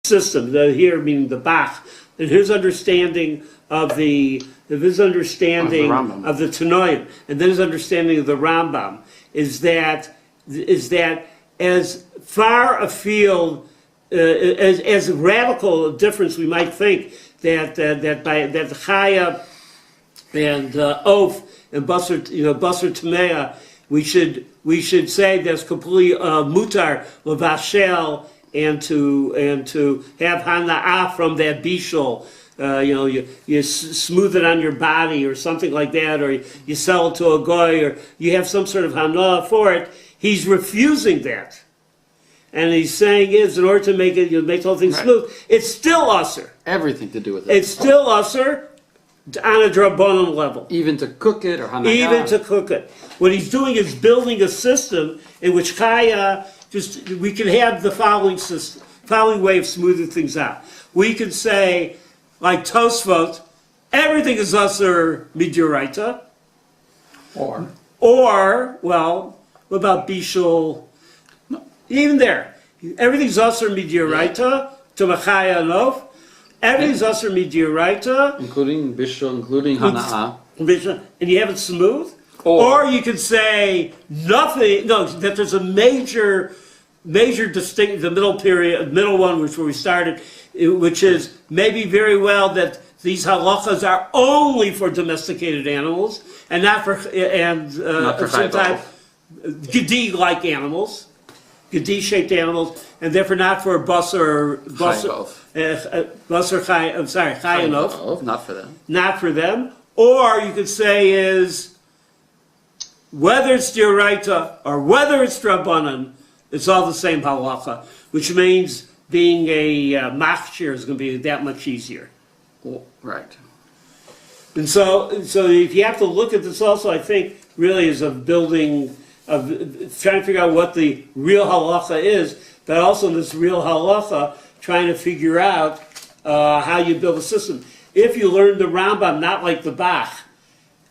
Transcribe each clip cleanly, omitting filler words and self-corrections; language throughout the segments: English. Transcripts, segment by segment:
system, the here meaning the Bach, and his understanding of the Tanoim, and then his understanding of the Rambam is that as far afield as radical a difference we might think that Chaya and Oaf and Basar Tamea, we should say that's completely mutar levashel and to have hana'ah from that bishul. You smooth it on your body or something like that, or you sell it to a goy, or you have some sort of hana'ah for it. He's refusing that. And he's saying is, in order to make it, make the whole thing smooth, it's still usher. Everything to do with it. It's still usher on a drabonim level. Even to cook it or hana'ah. Even to cook it. What he's doing is building a system in which Chaya, we can have the following way of smoothing things out. We can say, like Tosfot, everything is usher midyoraita. Or, well, what about Bishul? No. Even there. Everything's usher midyoraita, to Machaya Anof. Everything's usher midyoraita. Including Bishul, including hana'ah. And you have it smooth. Or you could say nothing, that there's a major distinct, the middle one, which where we started, which is maybe very well that these halachas are only for domesticated animals and not for sometimes gedi-like animals, gedi-shaped animals, and therefore not for chayanof. Not for them. Not for them. Or you could say is whether it's dioraita or whether it's drabanan, it's all the same halacha, which means being a machshir is going to be that much easier. Right. And so if you have to look at this also, I think, really is of trying to figure out what the real halacha is, but also this real halacha, trying to figure out how you build a system. If you learn the Rambam, not like the Bach,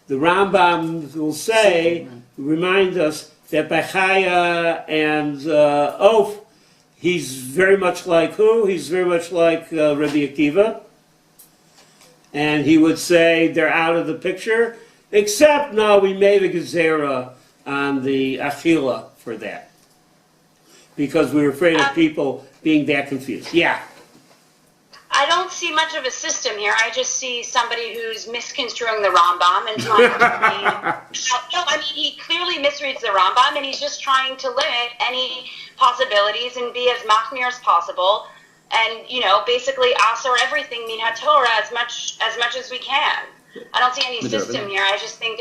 the Rambam will say, remind us that by Chaya and Oaf, he's very much like who? He's very much like Rabbi Akiva. And he would say they're out of the picture, except, no, we made a gezerah on the achila for that. Because we were afraid of people being that confused. Yeah. I don't see much of a system here. I just see somebody who's misconstruing the Rambam and trying to he clearly misreads the Rambam, and he's just trying to limit any possibilities and be as machmir as possible, and basically asser everything min haTorah as much as we can. I don't see any system here. I just think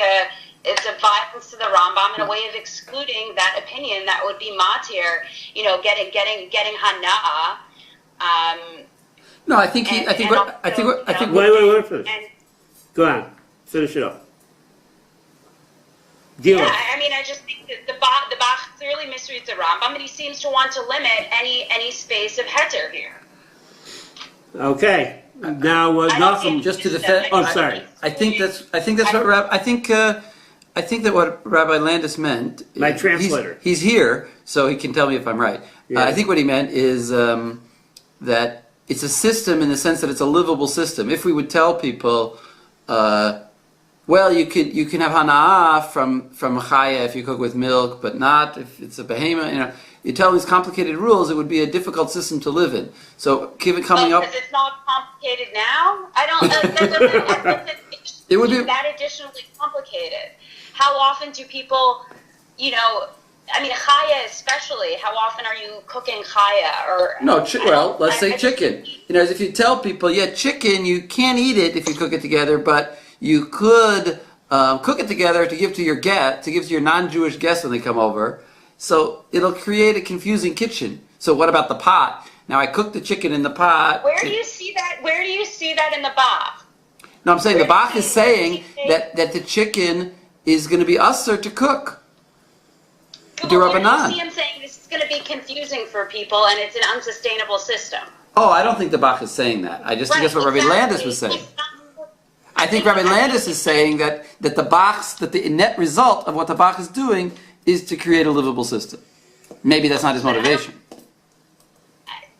it's a violence to the Rambam and a way of excluding that opinion that would be matir. Getting hana'ah. No, I think wait. Go on, finish it up. I just think that the Bach clearly misreads the Rambam, and he seems to want to limit any space of heter here. Okay, now nothing. Just to defend. Oh, sorry. I think that what Rabbi Landis meant. My translator. He's here, so he can tell me if I'm right. Yeah. I think what he meant is that it's a system in the sense that it's a livable system. If we would tell people, well, you can have hana'ah from chaya if you cook with milk, but not if it's a behemoth. You tell these complicated rules, it would be a difficult system to live in. So coming up, because it's not complicated now. I don't. It would be that additionally complicated. How often do people, chaya especially, how often are you cooking chaya? Or let's say chicken. If you tell people, chicken, you can't eat it if you cook it together, but you could cook it together to give to your non-Jewish guests when they come over. So it'll create a confusing kitchen. So what about the pot? Now I cook the chicken in the pot. Where do you see that in the Bach? No, I'm saying the Bach is saying that the chicken is going to be usher to cook. Where do you see him saying this is going to be confusing for people and it's an unsustainable system? Oh, I don't think the Bach is saying that. I just think that's what Rabbi Landis was saying. I think Rabbi Landis is saying that the net result of what the Bach is doing is to create a livable system. Maybe that's not his motivation.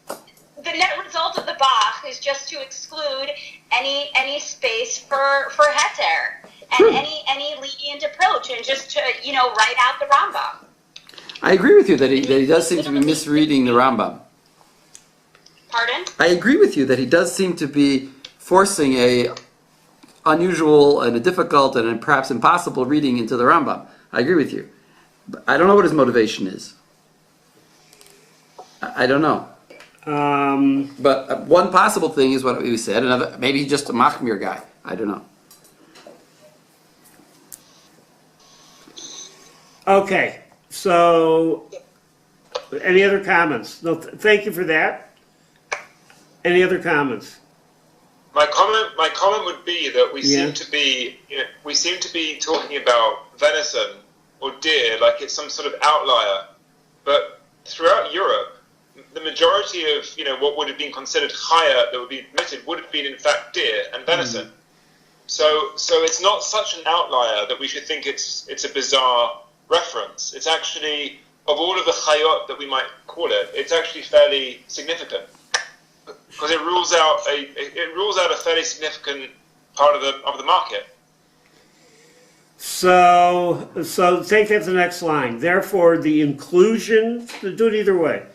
The net result result of the Bach is just to exclude any space for heter and any lenient approach, and just to write out the Rambam. I agree with you that he does seem to be misreading the Rambam. Pardon? I agree with you that he does seem to be forcing a unusual and a difficult and perhaps impossible reading into the Rambam. I agree with you. But I don't know what his motivation is. I don't know. But one possible thing is what we said. Another, maybe he's just a Machmir guy. I don't know. Okay, so any other comments? No, thank you for that. Any other comments? My comment would be that we Yeah. seem to be talking about venison or deer like it's some sort of outlier, but throughout Europe, the majority of what would have been considered chaya that would be permitted would have been in fact deer and venison. So it's not such an outlier that we should think it's a bizarre reference. It's actually, of all of the chayot that we might call it, it's actually fairly significant because it rules out a fairly significant part of the market. So take that to the next line. Therefore, the inclusion, do it either way.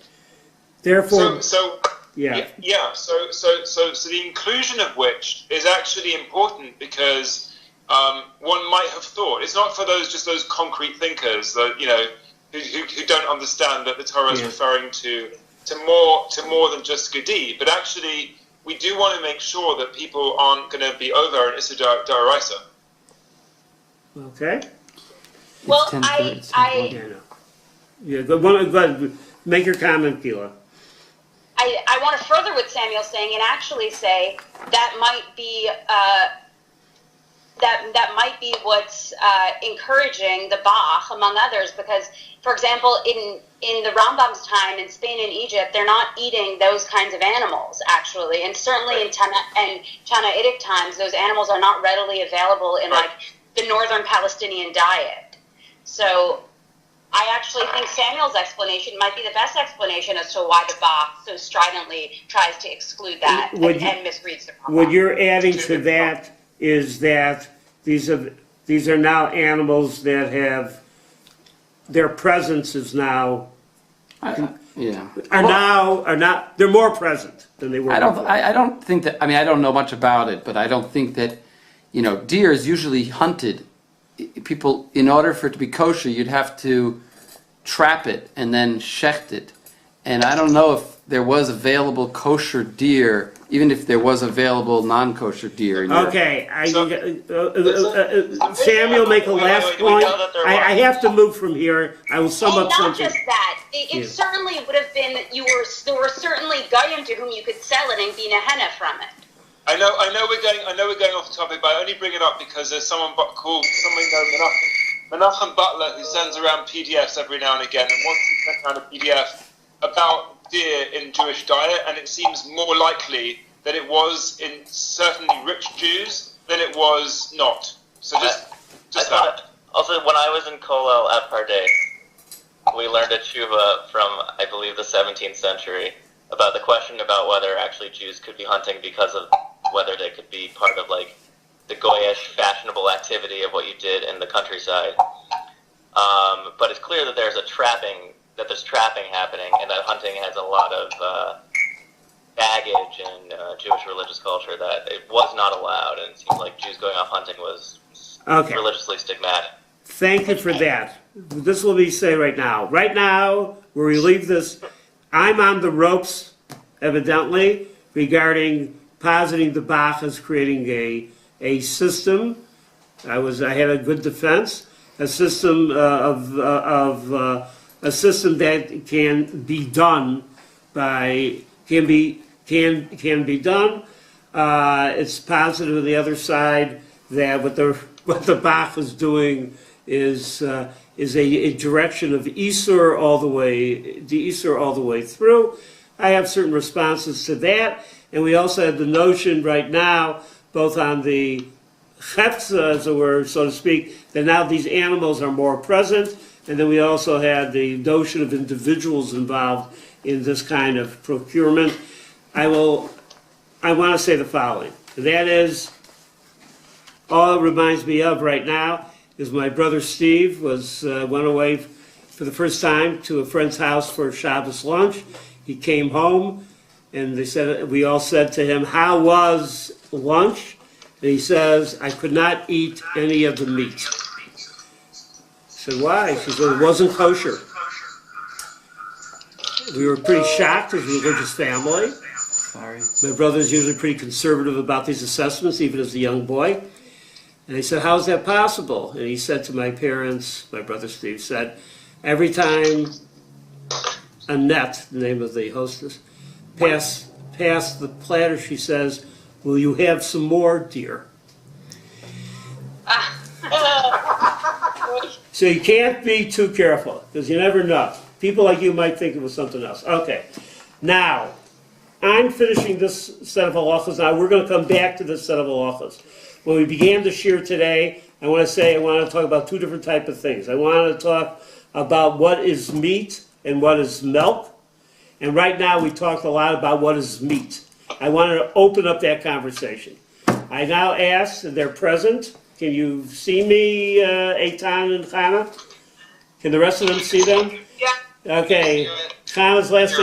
Therefore, So the inclusion of which is actually important because one might have thought it's not for those concrete thinkers that who don't understand that the Torah is referring to more than just Gedi, but actually we do want to make sure that people aren't going to be over an Issa D'Oraisa. okay. Well, Go ahead. Make your comment, Gila. I want to further what Samuel's saying and actually say that might be that might be what's encouraging the Bach, among others, because, for example, in the Rambam's time in Spain and Egypt, they're not eating those kinds of animals, actually, and certainly in Tanaitic times, those animals are not readily available in like the northern Palestinian diet. So I actually think Samuel's explanation might be the best explanation as to why the Bach so stridently tries to exclude that and misreads the Rambam. What you're adding to that is that these are now animals that have their presence is now they're more present than they were. I before. don't think that. I mean, I don't know much about it, but I don't think that. Deer is usually hunted. People, in order for it to be kosher, you'd have to trap it and then shecht it. And I don't know if there was available kosher deer, even if there was available non-kosher deer in Europe. Okay, Samuel, make a last point. I have to move from here. I will sum up not something. just that. It certainly would have been. There were certainly goyim to whom you could sell it and be nehenna from it. I know we're going off topic, but I only bring it up because there's someone called Menachem Butler who sends around PDFs every now and again, and once he sent around a PDF about deer in Jewish diet, and it seems more likely that it was in certainly rich Jews than it was not. So just that. Also, when I was in Kollel at Pardes, we learned a tshuva from, I believe, the 17th century about the question about whether actually Jews could be hunting because of whether they could be part of like the goyish fashionable activity of what you did in the countryside. But it's clear that there's trapping happening, and that hunting has a lot of baggage in Jewish religious culture that it was not allowed, and it seems like Jews going off hunting was religiously stigmatic. Thank you for that. This will be say right now. Right now, where we leave this, I'm on the ropes, evidently, regarding positing the Bach as creating a system. I had a good defense, a system a system that can be done can be done. It's positive on the other side that what the Bach is doing is a direction of Isur all the way through. I have certain responses to that, and we also have the notion right now, both on the Chetza, as it were, so to speak, that now these animals are more present, and then we also had the notion of individuals involved in this kind of procurement. I want to say the following, and that is, all it reminds me of right now is my brother Steve went away for the first time to a friend's house for Shabbos lunch. He came home, and we all said to him, "How was lunch?" And he says, "I could not eat any of the meat." I said, "Why?" She said, "It wasn't kosher." We were pretty shocked as a religious family. Sorry. My brother's usually pretty conservative about these assessments, even as a young boy. And I said, "How is that possible?" And he said to my parents, my brother Steve said, every time Annette, the name of the hostess, passed the platter, she says, "Will you have some more, dear?" So you can't be too careful, because you never know. People like you might think it was something else. Okay, now, I'm finishing this set of halachas. Now, we're going to come back to this set of halachas. When we began the shir today, I want to talk about two different types of things. I want to talk about what is meat and what is milk. And right now, we talked a lot about what is meat. I want to open up that conversation. I now ask, and they're present. Can you see me, Eitan and Chana? Can the rest of them see them? Yeah. Okay. Chana's last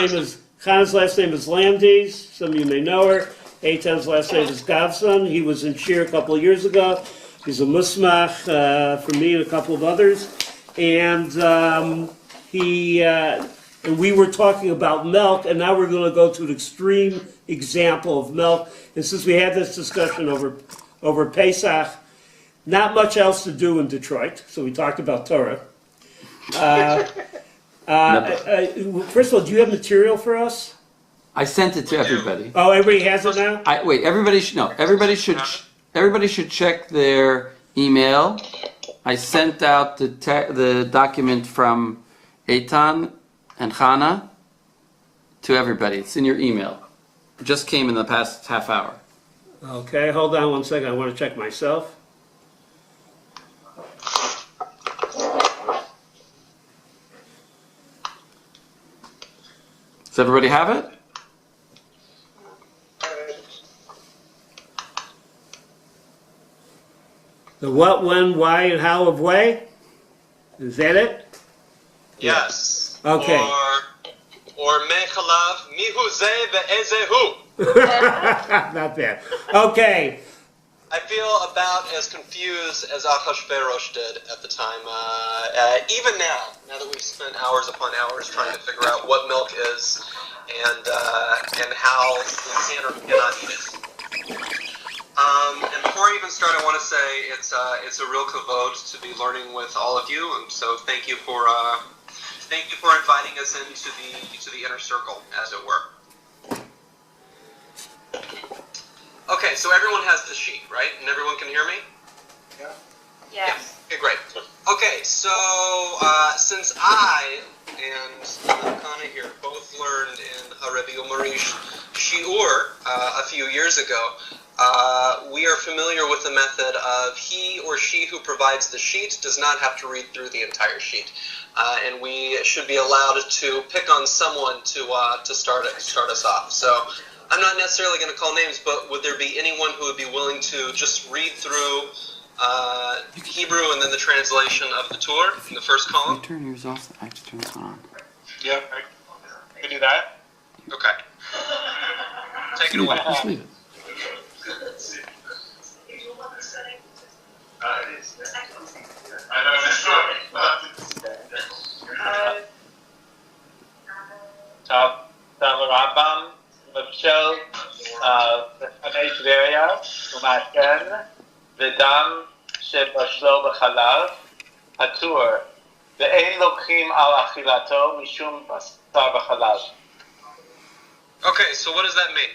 name is Landis. Some of you may know her. Eitan's last name is Gavson. He was in Shir a couple of years ago. He's a musmach for me and a couple of others. And and we were talking about milk, and now we're going to go to an extreme example of milk. And since we had this discussion over Pesach, not much else to do in Detroit, so we talked about Torah. First of all, do you have material for us? I sent it to everybody. Oh, everybody has it now? Everybody should check their email. I sent out the document from Eitan and Chana to everybody. It's in your email. It just came in the past half hour. Okay, hold on one second. I want to check myself. Does everybody have it? The what, when, why, and how of way? Is that it? Yes. Okay. Or mechalav mihu ze ve'ezehu. Not bad. Okay. I feel about as confused as Achashverosh did at the time. Even now that we've spent hours upon hours trying to figure out what milk is and how we can or cannot eat it. And before I even start, I want to say it's a real kavod to be learning with all of you, and so thank you for inviting us into the inner circle, as it were. Okay, so everyone has the sheet, right? And everyone can hear me? Yes. Okay, great. Okay, so since I and Kana here both learned in Harevi Umarish Shiur a few years ago, we are familiar with the method of he or she who provides the sheet does not have to read through the entire sheet, and we should be allowed to pick on someone to start us off. So I'm not necessarily going to call names, but would there be anyone who would be willing to just read through Hebrew and then the translation of the Torah in the first column? You turn yours off. I have to turn this one on. Yeah, I can do that. Okay. Take it away. Just leave it. Top Rambam, Michel, B'chanei Tveria, U'maten, V'dam shebashlo b'chalav, Hatur, Ve'ein lokchim al achilato mishum basar b'chalav. Okay, so what does that mean?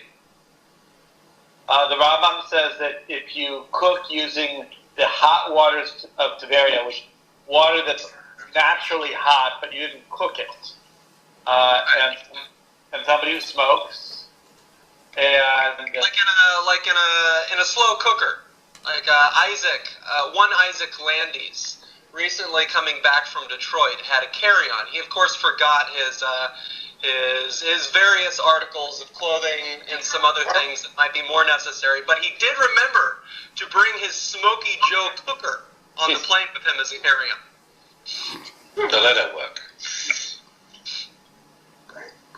The Rambam says that if you cook using the hot waters of Tveria, which water that's naturally hot, but you didn't cook it, and somebody who smokes, and Like in a slow cooker, like one Isaac Landis, recently coming back from Detroit, had a carry-on. He of course forgot his various articles of clothing and some other things that might be more necessary. But he did remember to bring his Smoky Joe cooker on the plane with him as he carried him. Don't let that work.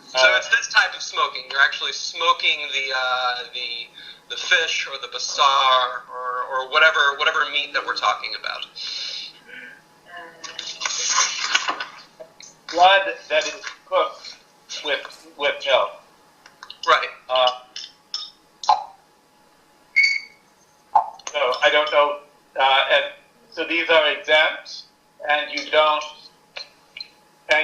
So it's this type of smoking. You're actually smoking the fish or the basar or whatever meat that we're talking about. Blood that is cooked with milk. Right. So I don't know, and so these are exempt, and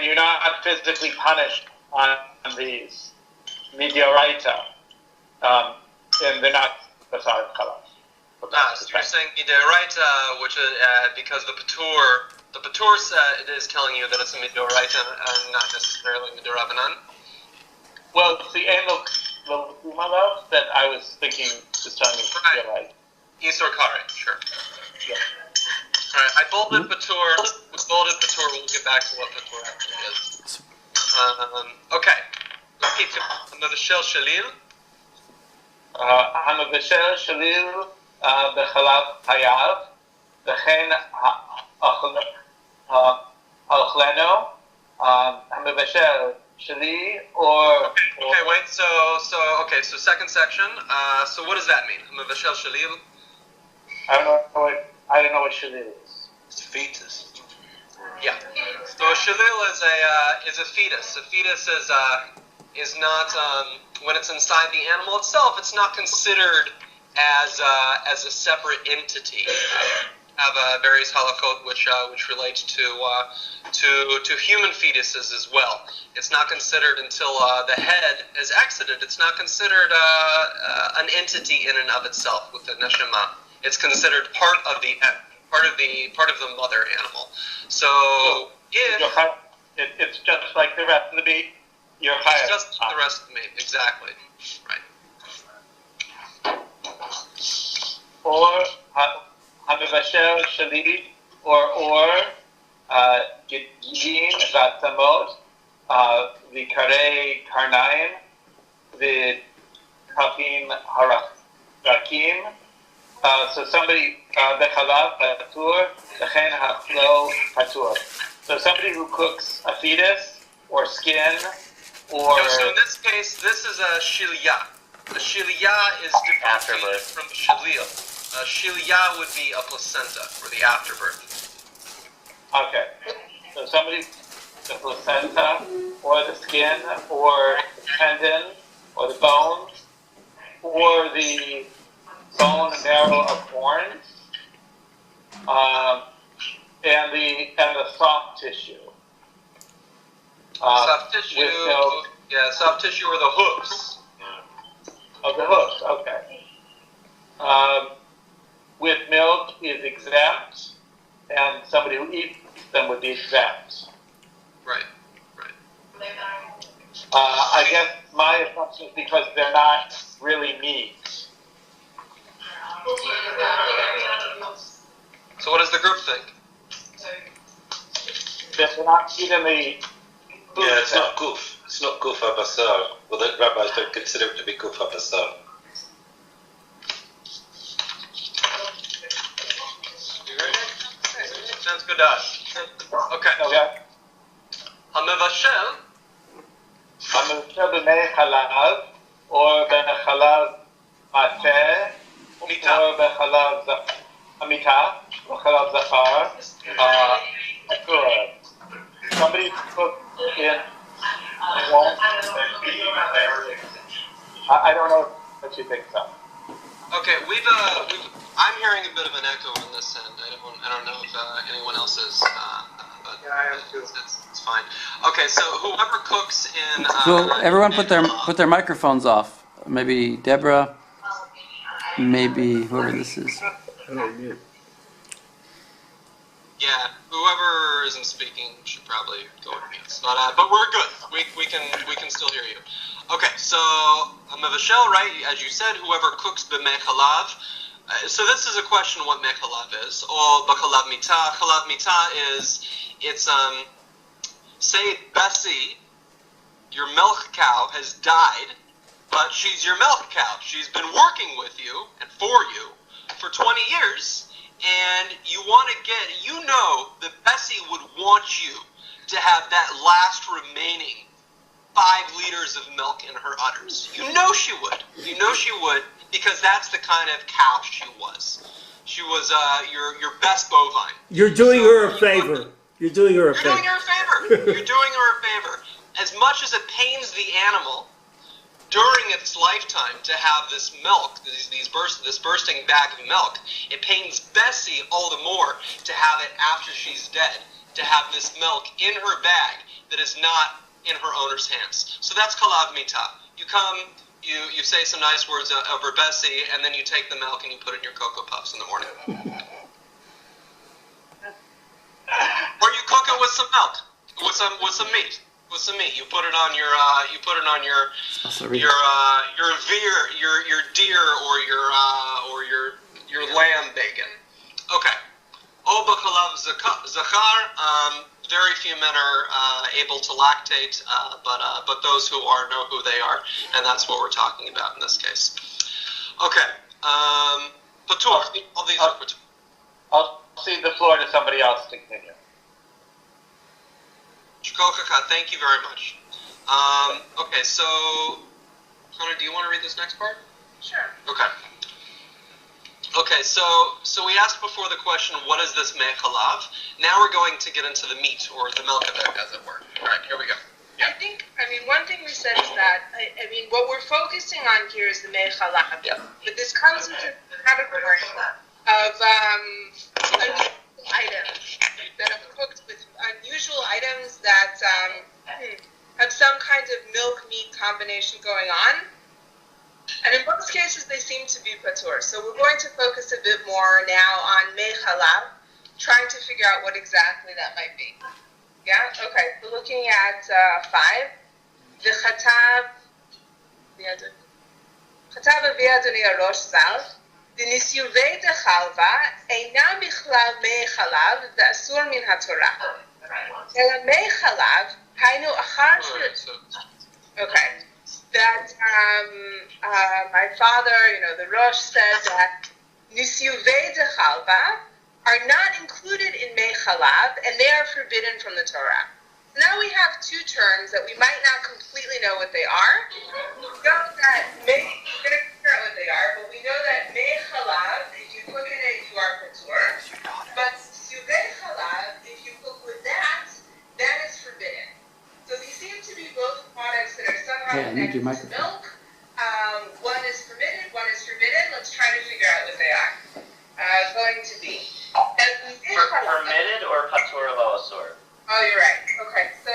you're not physically punished on these midioraita, and they're not basar challah. So you're saying midioraita, which is because the Patur it is telling you that it's a midioraita and not necessarily midorabanan. Well, it's the Ein Lo that I was thinking is telling me Right. Isor kare, sure. Yeah. All right, I bolded Patur. We bolded Patur. We'll get back to what Patur actually is. Okay. Let's keep going. Hamavashel Shalil. המבשל שליל בחלב חייב, וכן אוכלנו, המבשל שלי, or... Okay, wait, so second section. So what does that mean? Hamavashel Shalil? I don't know what shalil is. It's a fetus. Yeah. So a shalil is a fetus. A fetus is not when it's inside the animal itself. It's not considered as a separate entity. Have various halachot which relates to human fetuses as well. It's not considered until the head is exited. It's not considered an entity in and of itself with the neshama. It's considered part of the mother animal. So It's just like the rest of the meat. It's just like the rest of the meat, exactly. Right. Or המבשל שלי, or גידין ועצמות, ועיקרי קרניים, וכפים הרכים. So somebody בחלב פטור, וכן האכלו פטור. So somebody who cooks a fetus or skin or... So in this case, this is a shilya. A shilya is different from shalil. A shilya would be a placenta, or the afterbirth. Okay. So somebody, the placenta, or the skin, or the tendon, or the bones, or the bone and marrow of horns, and the soft tissue. Soft tissue, with milk. Yeah, soft tissue or the hooves. Of the hooves, okay. With milk is exempt, and somebody who eats them would be exempt. Right. I guess my assumption is because they're not really meat. So what does the group think? That they're not meat in the food. Yeah, it's not guf. It's not guf abasar. Well, the rabbis don't consider it to be guf abasar. Sounds good to us. Okay. Hamavashel. המבשל במי חלב, או בחלב מטה, או בחלב המיטה, או חלב זכר, somebody cooked in one. I don't know what you think so. Okay, I'm hearing a bit of an echo on this end. I don't know if anyone else is, but I am too. It's fine. Okay, so whoever cooks in. So everyone put their microphones off. Maybe Deborah. Maybe whoever this is. Yeah, whoever isn't speaking should probably go with mute. But we're good. We can still hear you. Okay, so Mevashel, right? As you said, whoever cooks b'mei chalav. So this is a question what mei chalav is. Or b'chalav mita. Chalav mita is it's say besi your milk cow has died, but she's your milk cow. She's been working with you and for you for 20 years, and you want to that Bessie would want you to have that last remaining 5 liters of milk in her udders. You know she would. You know she would, because that's the kind of cow she was. She was your best bovine. You're doing her a favor. You're doing her a You're favor. doing her a favor. You're doing her a favor. As much as it pains the animal during its lifetime to have this milk, this bursting bag of milk, it pains Bessie all the more to have it after she's dead, to have this milk in her bag that is not in her owner's hands. So that's Kalav Mita. You come, you say some nice words over Bessie, and then you take the milk and you put it in your Cocoa Puffs in the morning. Or you cook it with some milk, with some meat. With some meat, you put it on your deer or your lamb bacon. Okay. Oba Kalav Zachar. Very few men are able to lactate, but those who are know who they are, and that's what we're talking about in this case. Okay. Patur. All these are Patur. I'll cede the floor to somebody else to continue. Chikokaka, thank you very much. Okay, so Connor, do you want to read this next part? Sure. Okay. Okay, so we asked before the question, what is this mechalav? Now we're going to get into the meat, or the milk of it, as it were. All right, here we go. I mean, one thing we said is that, what we're focusing on here is the mechalav. Yeah. But this comes into the category of unusual items that are cooked with unusual items that have some kind of milk-meat combination going on. And in most cases, they seem to be patur. So we're going to focus a bit more now on mechalav, trying to figure out what exactly that might be. Yeah? Okay, so looking at 5. The chatav avi adoni arosh zal, the nisyuvei de chalva, einam bichlal mechalav, the asur min haTorah. Ela mechalav, hainu achar okay. That my father, the Rosh said that nisyuvei de chalva are not included in mechalav, and they are forbidden from the Torah. So now we have 2 terms that we might not completely know what they are. We know that we're going to figure out what they are, but we know that mechalav, if you cook in it, you are patur. But nisyuvei chalav, if you cook with that is forbidden. So these seem to be both products that are somehow connected to milk. One is permitted, one is forbidden. Let's try to figure out what they are. Going to be. Permitted or patur lo asur? Oh, you're right. Okay, so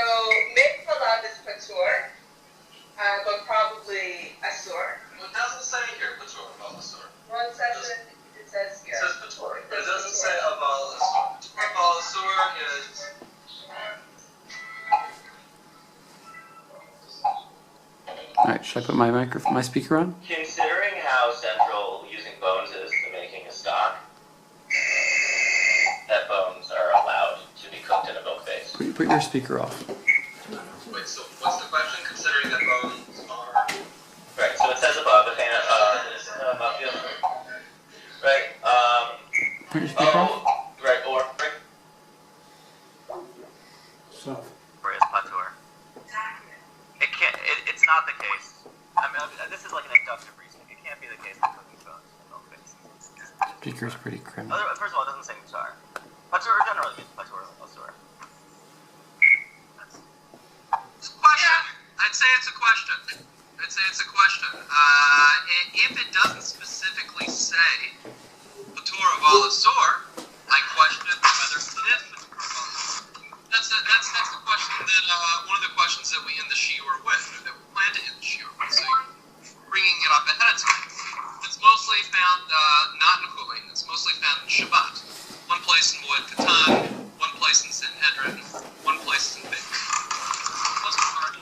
mechalav is patur, but probably asur. It doesn't say here patur aval asur. Well, it says here. It says patur, but it doesn't say aval asur. Patur aval asur is... All right, should I put my speaker on? Considering how central using bones is to making a stock, that bones are allowed to be cooked in a milk base. Put your speaker off. Wait, so what's the question, considering that bones are... Right, so it says above, right, Put your speaker off. right, or So, is patur. It can't. It's not the case. I mean, this is like an inductive reasoning. It can't be the case with cooking bones in milk base. Speaker's pretty criminal. First of all, it doesn't say mutar. Patur generally means patur asur. It's a question. I'd say it's a question. If it doesn't specifically say patur aval asur, I question whether it is patur aval asur. That's the question that one of the questions that we end the shiur with, or that we plan to end the shiur with. So bringing it up ahead of time. It's mostly found not in Chulin. It's mostly found in Shabbat. One place in Moed Katan, one place in Sanhedrin, one place in Beit. Most of the part,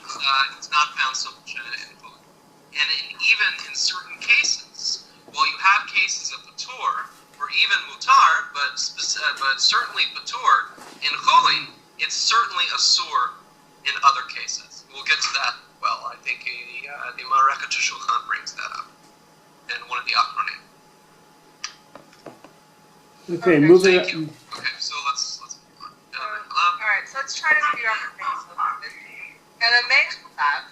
it's not found so much in Chulin. And even in certain cases, while you have cases of patur or even mutar, but certainly patur in Chulin, it's certainly asur in other cases. we'll get to that. Well, I think the Ma'areket Shulchan brings that up in one of the Achronim. Okay, moving Thank you. Okay, so let's move on. Alright, so let's try to figure out the things a little bit. אלמי חלב,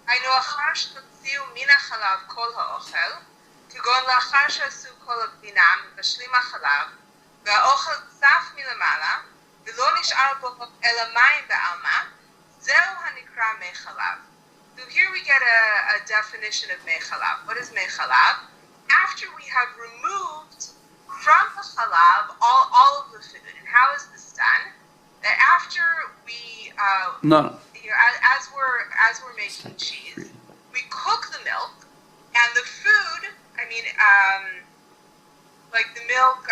היינו אחר שתוציאו מן החלב כל האוכל, כגון לאחר שעשו כל הגבינה, מבשלים החלב, והאוכל צף מלמעלה, ולא נשאר בו אלא מים בעלמא, זהו הנקרא מי חלב. So here we get a definition of mei chalav. What is mei chalav? After we have removed from the chalav all of the food. And how is this done? That after we, No. you know, as we're making cheese, we cook the milk, and the food. I mean, like the milk,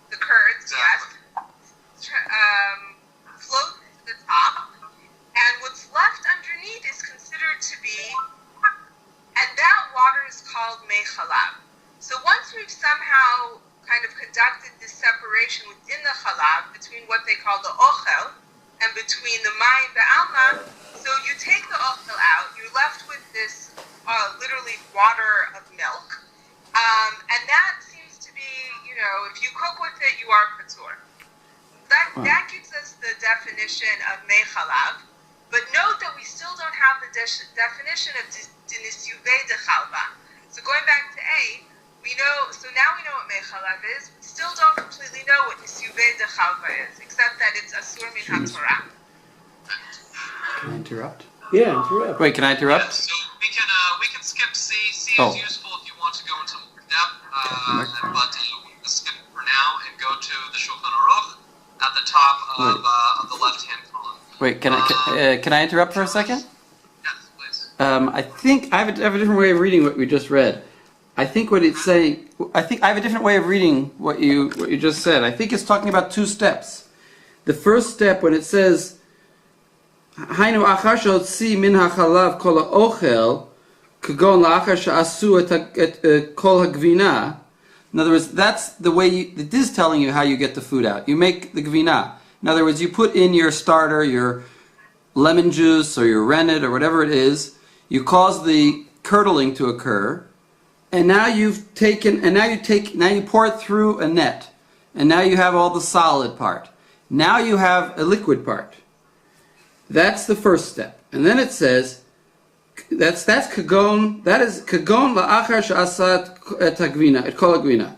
the curds, yes, float to the top, and what's left underneath is considered to be, and that water is called mei chalav. So once we've somehow kind of conducted this separation within the chalav between what they call the ochel and between the mayim be'alma, so you take the ochel out, you're left with this literally water of milk, and that seems to be, you know, if you cook with it, you are patur. That gives us the definition of mei chalav, but note that we still don't have the definition of dinisyuvei de chalva. So going back to A, we know, so now we know what mei chalav is. We still don't completely know what nisyuvei de chalva is, except that it's asur min haTorah. Can I interrupt? Yeah, interrupt. Wait, can I interrupt? Yeah, so we can skip C. C is useful if you want to go into more depth, but we're going to skip it for now and go to the Shulchan Aruch at the top of the left-hand column. Wait, can I interrupt for a second? Yes, please. I think I have a different way of reading what we just read. I think what it's saying. I think I have a different way of reading what you just said. I think it's talking about two steps. The first step, when it says, "Hainu achar she'hotzi min hachalav kol ha'ochel, kagon la'achar she'asu et kol ha'gvina." In other words, that's the way it is telling you how you get the food out. You make the gvina. In other words, you put in your starter, your lemon juice or your rennet or whatever it is. You cause the curdling to occur, and now you pour it through a net, and now you have all the solid part. Now you have a liquid part. That's the first step, and then it says that's kagon. That is kagon la'achar she'asat et hagvina, et kol hagvina.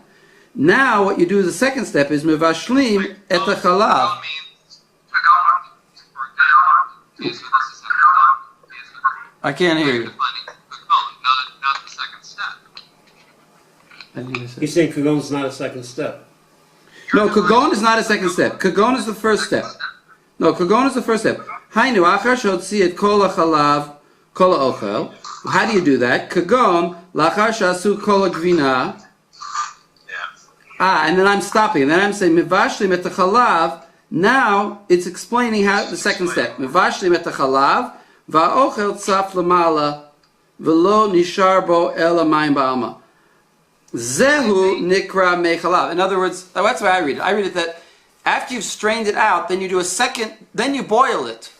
Now what you do as the second step is mevashlim et hachalav. I can't hear you. Not the second step. He's saying kagon's not a second step. No, kagon is not a second step. Kagon is the first step. No, kagon is the first step. Hainu achar she'hotzi et kol hachalav kol ha'ochel. How do you do that? Kagon lachar she'asu kol hagvina. And then I'm stopping. And then I'm saying, Mivashlim et chalav. Now it's explaining how the second step. Mivashlim et chalav, va'ochel tzaf lamala, v'lo nishar bo ela mayim ba'alma. Zehu nikra mei chalav. In other words, that's the way I read it. I read it that after you've strained it out, then you do a second, then you boil it.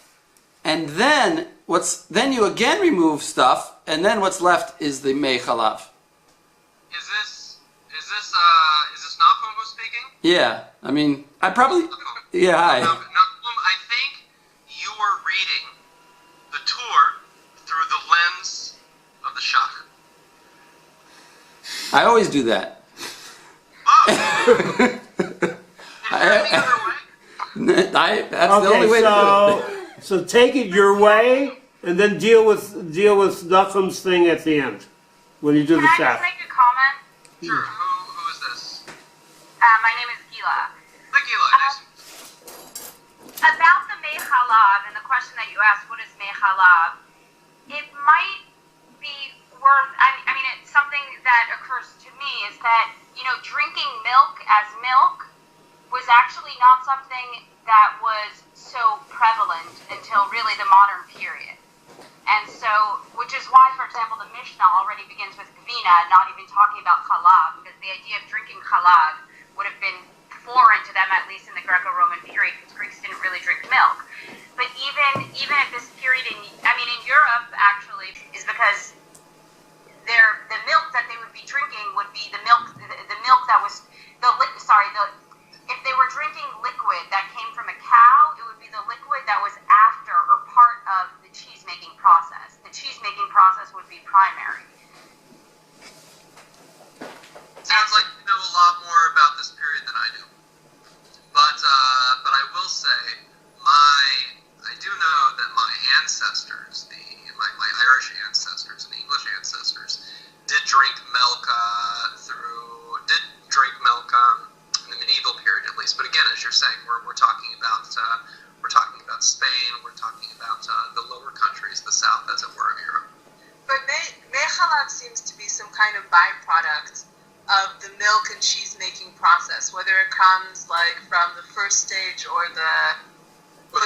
And then you again remove stuff, and then what's left is the mei chalav. Is this Nahum who's speaking? Yeah, I mean, I probably... Yeah, hi. Nahum, I think you were reading the Torah through the lens of the Shach. I always do that. Oh! Is there any other way? That's the only way to do it. So take it your way, and then deal with Nachum's thing at the end, when you do the Can I shot. just make a comment? Sure, who is this? My name is Gila. Hi, Gila, nice. About the mei chalav and the question that you asked, what is mei chalav? It might be worth. I mean, it's something that occurs to me is that drinking milk as milk was actually not something that was so prevalent until really the modern period. And so, which is why, for example, the Mishnah already begins with gvina, not even talking about chalav, because the idea of drinking chalav would have been foreign to them, at least in the Greco-Roman period, because Greeks didn't really drink milk. even at this period in Europe actually, is because the milk that they would be drinking would be the milk that was if they were drinking liquid that came from a cow, it would be the liquid that was after or part of the cheese making process. The cheese making process would be primary. Sounds like you know a lot more about this period than I do. But I will say, I do know that my ancestors, my Irish ancestors and English ancestors, did drink milk in the medieval period at least. But again, as you're saying, we're talking about Spain, we're talking about the lower countries, the south, as it were, of Europe. But mechalav seems to be some kind of byproduct of the milk and cheese making process, whether it comes like from the first stage or the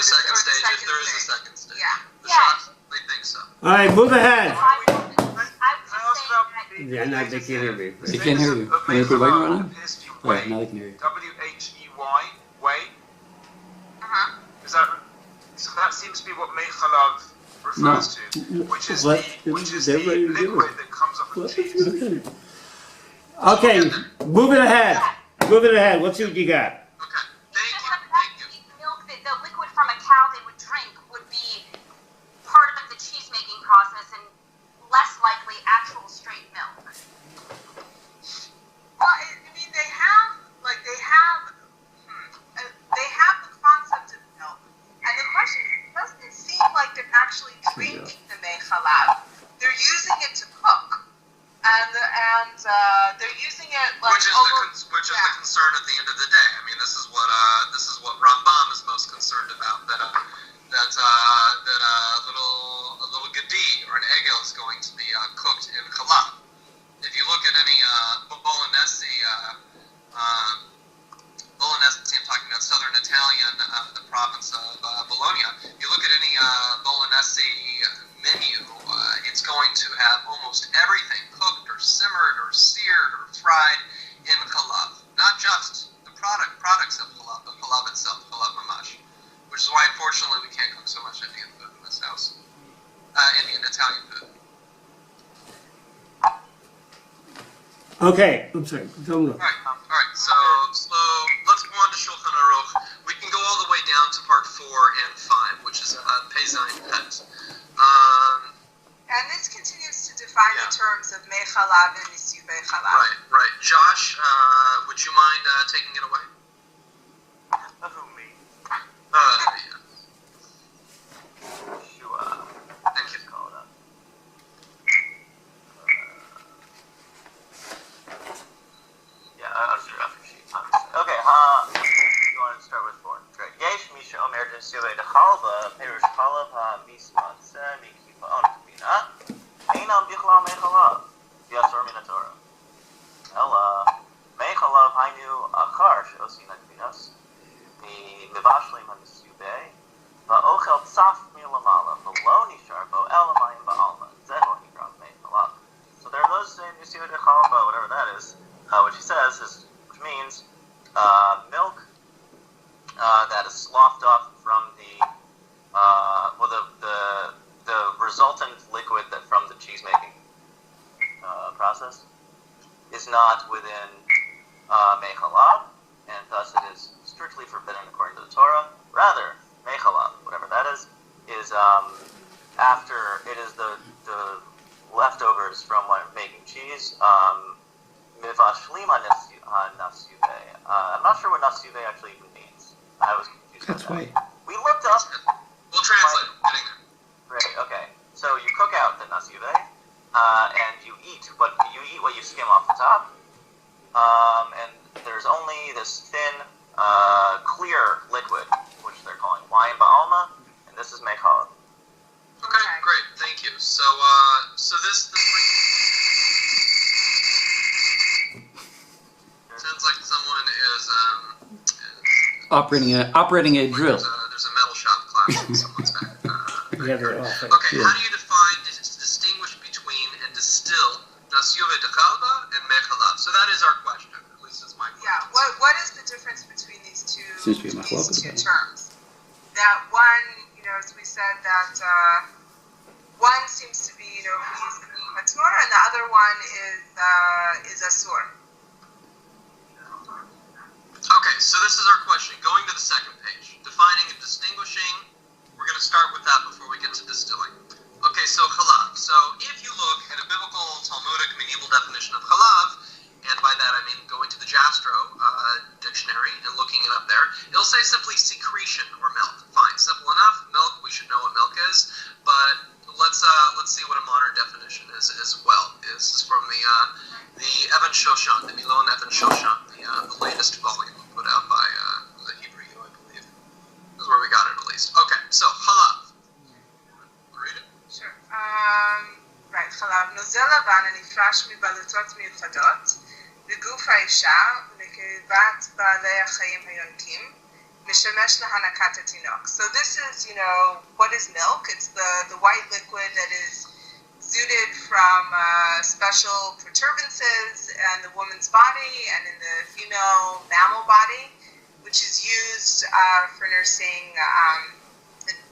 second stage, if there is a second stage. Yeah. I think so. All right, move ahead. Yeah, no, they can't hear me. They can't hear you. Can you put the microphone on? Right, now they can hear you. W-H-E-Y, way. Uh-huh. Is that, so that seems to be what mechalav refers to, which is the liquid that comes off of the cheese. Okay, move it ahead. Let's see what you got. Okay, thank you. Milk, the liquid from a cow they would drink would be part of the cheese making process and less likely actual straight milk. Well, they have the concept of milk, and the question is, it doesn't seem like they're actually drinking the mechalav. They're using it to cook, and they're using it like Which is the concern at the end of the day. I mean, this is what Rambam is most concerned about. That a little gedi or an egel is going to be cooked in challah. If you look at any bolognese, I'm talking about southern Italian, the province of Bologna. You look at any bolognese menu, it's going to have almost everything cooked or simmered or seared or fried in challah. Not just the products of challah, but challah itself, challah mamash. Which is why, unfortunately, we can't cook so much Indian food in this house. Italian food. Okay, I'm sorry. Tell me. All right. So let's go on to Shulchan Aruch. We can go all the way down to part 4 and 5, which is Pei Zayin Het. and this continues to define the terms of mechalav and nisu mechalav. Right. Josh, would you mind taking it away? Who, me? Yeah. Thank you. Call it up. After she. Okay, you want to start with 4. Great. Yesh Misha Omer Desue de Chalva, Perush Chalav HaMismat Se Mikifa Onakbina, Einam Bichlal Mechalav, Yasor Minatora. Ella, Mechalav Hainu Achar Sheosin Akbinas, Mivashlim HaMisube, Va'ochel Tzaf Milamala, Below Nishar, Bo Elamayim Ba'alma, Zeho Higram Mechalav. So there are those Desue de Chalva, whatever that is. Which he says which means milk that is sloughed off from the resultant liquid that from the cheese making process is not within mechalav, and thus it is strictly forbidden according to the Torah. Rather, mechalav, whatever that is after it is the leftovers from making cheese. Mivashlim HaNasube. I'm not sure what Nasube actually even means. I was confused. That's about right. that. We looked up. We'll translate. Getting there. Great. Okay. So you cook out the Nasube, and you eat what you skim off the top. And there's only this thin, clear liquid, which they're calling wine ba'alma, and this is mechalav. Okay, great. Thank you. So this sounds like someone is Operating a drill. There's a metal shop class in someone's back. Yeah, they're off. Okay, how do you distinguish between and distill Nasiuve de Chalva and Mechalav? So that is our question, at least it's my question. Yeah, what is the difference between these two Seems to be my terms? That one, as we said, patur, and the other one is asur. Okay, so this is our question. Going to the second page, defining and distinguishing. We're going to start with that before we get to distilling. Okay, so chalav. So if you look at a biblical, Talmudic, medieval definition of chalav, and by that I mean going to the Jastrow dictionary and looking it up there, it'll say simply secretion or milk. Fine, simple enough. Milk, we should know what milk is, but let's see what a modern definition is as well. This is from the Evan Shoshan, the Milon Evan Shoshan, the latest volume put out by the Hebrew, I believe. This is where we got it at least. Okay, so chalav. Read it. Sure. Right, חלב נוזל לבן הנפרש מבלוטות מיוחדות בגוף האישה ולקיבת בעלי החיים היונקים משמש להנקת התינוק. So this is, what is milk? It's the white liquid that is exuded from special protuberances in the woman's body and in the female mammal body, which is used for nursing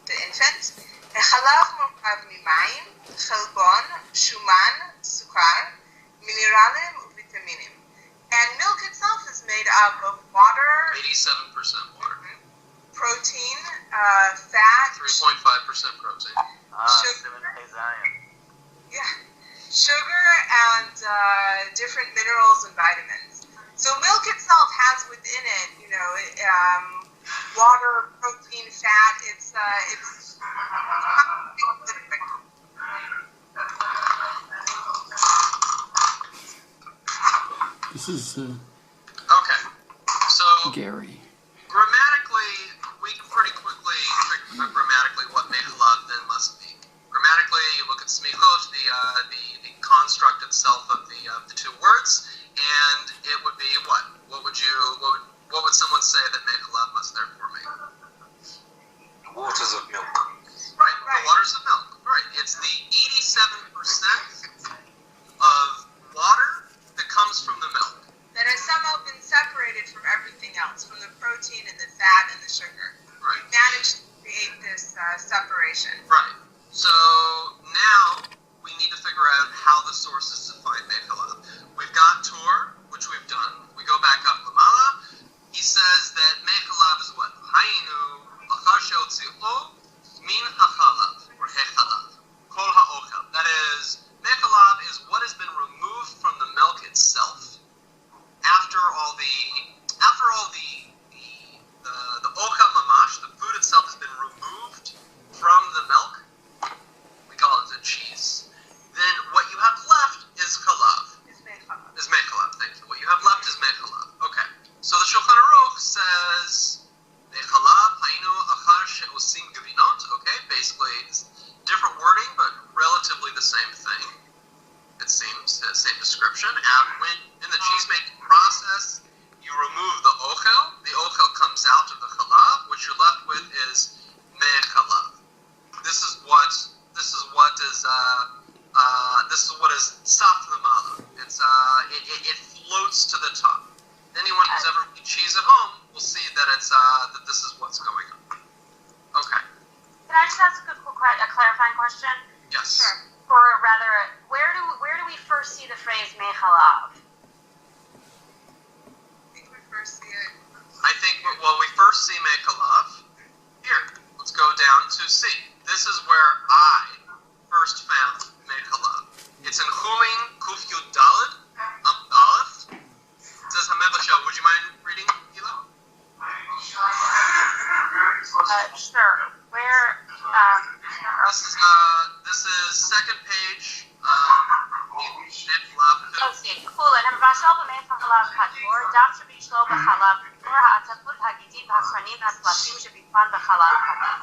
the infant. החלב מורכב ממים, חלבון, שומן, סוכר, מינרלים וויטמינים. And milk itself is made up of water, 87% water, protein, fat, 3.5% protein. sugar, and different minerals and vitamins. So milk itself has within it, water, protein, fat. It's This is Okay, so Gary. grammatically, we can pretty quickly figure out grammatically what mechalav then must be. Grammatically, you look at smichot, the construct itself of the two words, and it would be what? What would someone say that mechalav must therefore mean? Waters of milk. Right, the waters of milk. Right, it's the 87% of water that comes from the milk. that has somehow been separated from everything else, from the protein and the fat and the sugar. Right. We've managed to create this separation. Right. So now we need to figure out how the sources define mechalav. We've got Tur, which we've done. We go back up Lamala. He says that mechalav is what? Hayinu achar sheotzi'o min hachalav, or hechalav. Kol ha'ochel. That is, mechalav is what has been removed from the milk itself. After all the ochel mamash, the food itself has been removed from the milk. We call it the cheese. Then what you have left is chalav. Is mechalav. Is mechalav, thank you. What you have left is mechalav. Okay. So the Shulchan Aruch says mechalav hainu achar she'osim gavinot. Okay, basically it's different wording, but relatively the same thing. It seems the same description. And when in the cheese making process, you remove the ochel. The ochel comes out of the chalav. What you're left with is mechalav. This is what is saf lamala. It's it floats to the top. Anyone who's ever made cheese at home will see that it's that this is what's going on. Okay. Can I just ask a clarifying question? Yes. Sure. Or rather, where do we first see the phrase mechalav? I think we first see it. I think we first see mechalav here. Let's go down to C. This is where I first found mechalav. It's in Chulin Kuf Yud Daled Aleph. It says Hamed Lashel. Would you mind reading, Hila? Sure. Where? This is second page. mechalav. Okay, cool. And מבשל במחלב כדור, דם שבישלו בחלב כדור, העצבות, הגידים והקרנים והצלפים שבישלם בחלב כדור.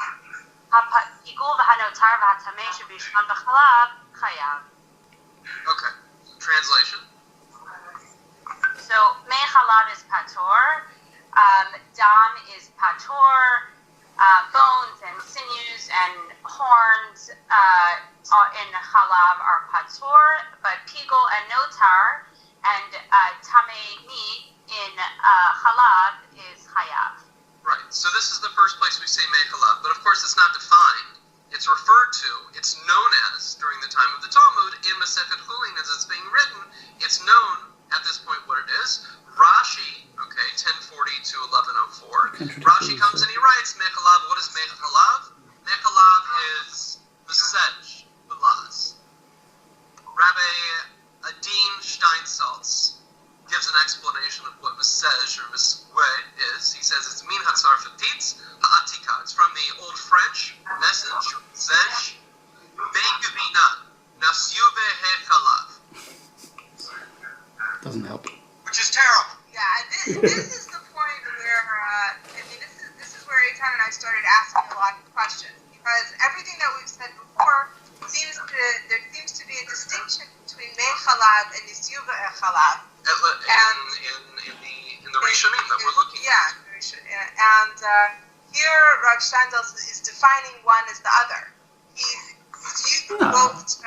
הפיגול והנותר והטמא שבישלם בחלב חייב. Okay. Translation. So, mechalav is patur, dam is patur, bones and sinews and horns in chalav are patur, but pigul and notar and tamei meat in chalav is chayav. Right. So this is the first place we say mechalav, but of course it's not defined. It's referred to. It's known as during the time of the Talmud in Masechet Masechet Chulin, as it's being written, it's known at this point what it is. Rashi, 1040 to 1104. Rashi comes and he writes, Mechalav, what is Mechalav? Mechalav is Mesej, Belaz. Rabbi Adin Steinsaltz gives an explanation of what Mesej or Meswe is. He says it's Min HaTzarfatitz Ha'atika. It's from the Old French, message, Mesej, Me'gavina, Nasyuve Hechalav. Doesn't help. Which is terrible. Yeah, this is the point where this is where Eitan and I started asking a lot of questions, because everything that we've said before seems to be a distinction between Mei Chalav and Nisyuva Chalav. In the Rishonim that we're looking at. Yeah, and here Rav Steindl is defining one as the other. He's using both to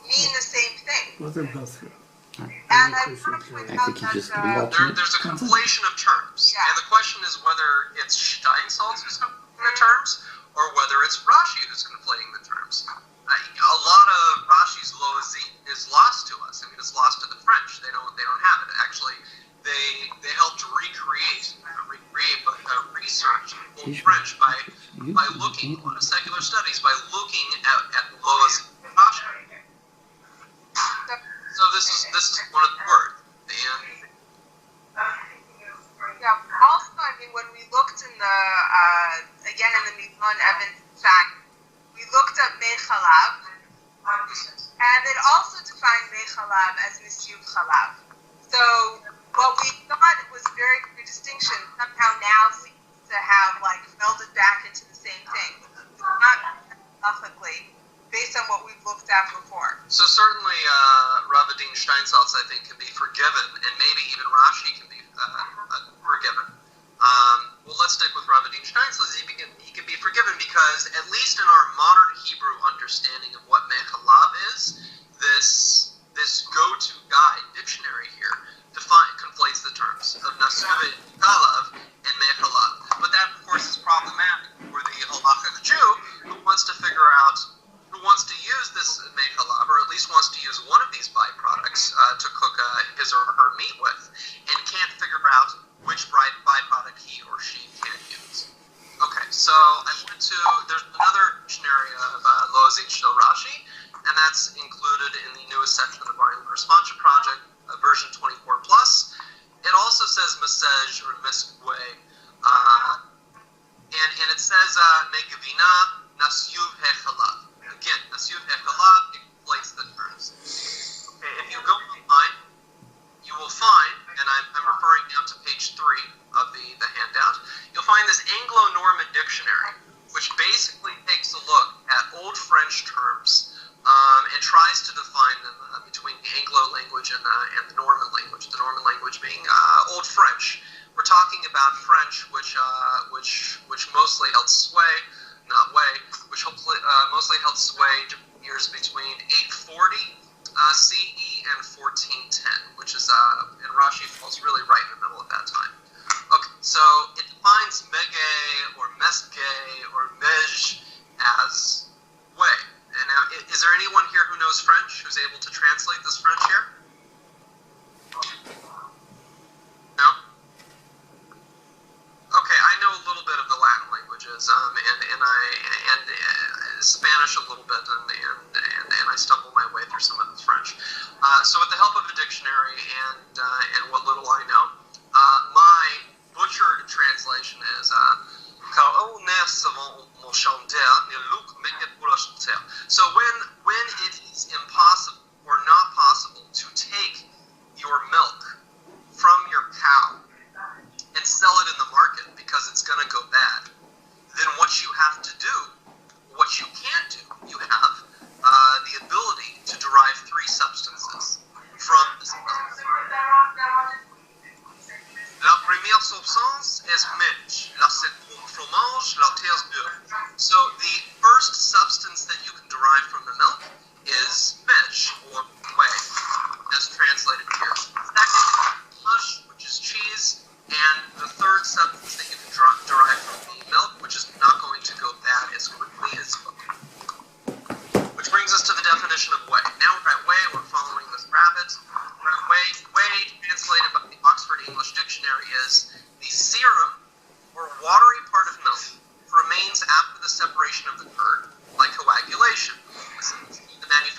mean the same thing. Well, they're both true. And I want to point out that there's a conflation of terms. Yeah. And the question is whether it's Steinsaltz who's conflating the terms or whether it's Rashi who's conflating the terms. A lot of Rashi's loazit is lost to us. I mean, it's lost to the French. They don't have it. Actually, they helped research Old French by looking, a lot of secular studies, by looking at loazit Rashi. So this is one of the words. yeah. Also, I mean, when we looked in the again in the Mizmon Evans fact, we looked up Mei Chalav, and it also defined Mei Chalav as Nisyuv Chalav. So what we thought was a very clear distinction somehow now seems to have melded back into the same thing. It's not ethically based on what we've looked at before. So certainly Rav Adin Steinsaltz, I think, can be forgiven, and maybe even Rashi can be forgiven. Well, let's stick with Rav Adin Steinsaltz. He can be forgiven because, at least in our modern Hebrew understanding of what Mechalav is, this go-to guide dictionary here conflates the terms of Nasuve Chalav and Mechalav. But that, of course, is problematic for the halachic Jew who wants to figure out, who wants to use this Mechalav, or at least wants to use one of these byproducts to cook his or her meat with, and can't figure out which byproduct he or she can use. Okay, so there's another dictionary of Loazit Shel Rashi, and that's included in the newest section of our English Responsa project, version 24 plus. It also says Mesej or Meswe, and it says Megavina Nasyuv Hechalav. Again, Nasyuv Hechalav conflates the terms. Okay, if you go online, you will find, and I'm referring now to page 3 of the handout, you'll find this Anglo-Norman dictionary, which basically takes a look at Old French terms and tries to define them between the Anglo language and the Norman language. The Norman language being Old French. We're talking about French, which mostly held sway, which mostly held sway years between 840 CE and 1410, which is, and Rashi falls really right in the middle of that time. Okay, so it defines mege or mesge or mej as way. And now, is there anyone here who knows French, who's able to translate this French here? No? Okay, I know a little bit of the Latin languages, and Spanish a little bit, and I stumble my way through some of the French. So with the help of a dictionary and what little I know, my butchered translation is so when it is impossible or not possible to take your milk from your cow and sell it in the market because it's going to go bad, then what you have to do, what you can do, you have the ability to derive 3 substances from this milk.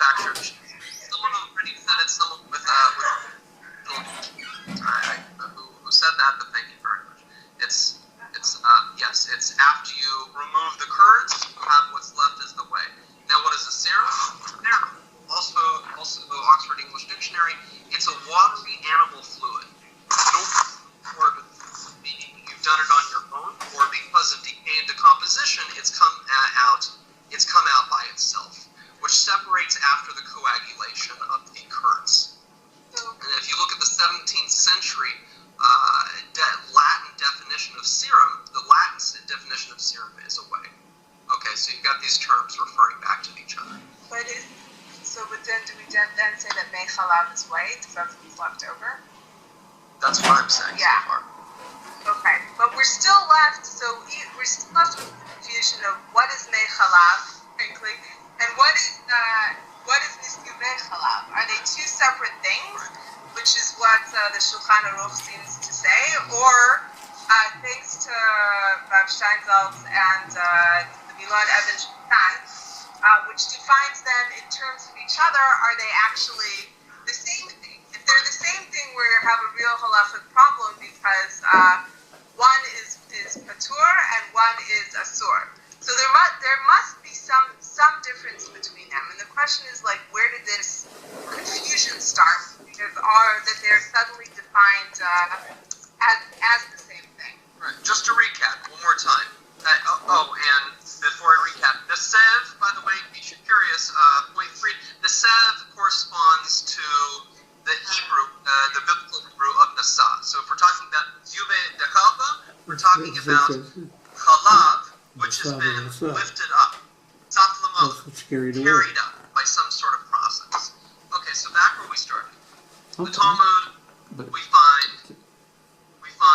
manufactured cheese. Some of them pretty fetid, some of them with who said that, but thank you very much. It's after you remove the curds, you have what's left as the whey. Now, what is a serum? Also Oxford English Dictionary. It's a watery animal fluid. You've done it on your own, or because of decay and decomposition, it's come out by itself, which separates after the coagulation of the curds. And if you look at the 17th century Latin definition of serum, the Latin definition of serum is a whey. Okay, so you've got these terms referring back to each other. But then do we then say that mei chalav is whey because that's what's left over? That's what I'm saying Yeah. so far. Okay, but we're still left with the confusion of what is mei chalav, frankly, and what is nisyuvei chalav. Are they two separate things, which is what the Shulchan Aruch seems to say, or thanks to Rav Steinsaltz and the Milad Eben Shulchan, which defines them in terms of each other, are they actually the same thing? If they're the same thing, we have a real halachic problem because one is patur and one is asur. So there must be some difference between them. And the question is, like, where did this confusion start? That they're suddenly defined as the same thing. Right. Just to recap one more time. And before I recap, the sev, by the way, in case you're curious, point 3, the sev corresponds to the Hebrew, the biblical Hebrew of Nasa. So if we're talking about Yuve Dechalva, we're talking about Chalav, which has been lifted up, carried up by some sort of process. Okay, so back where we started. The Talmud, we find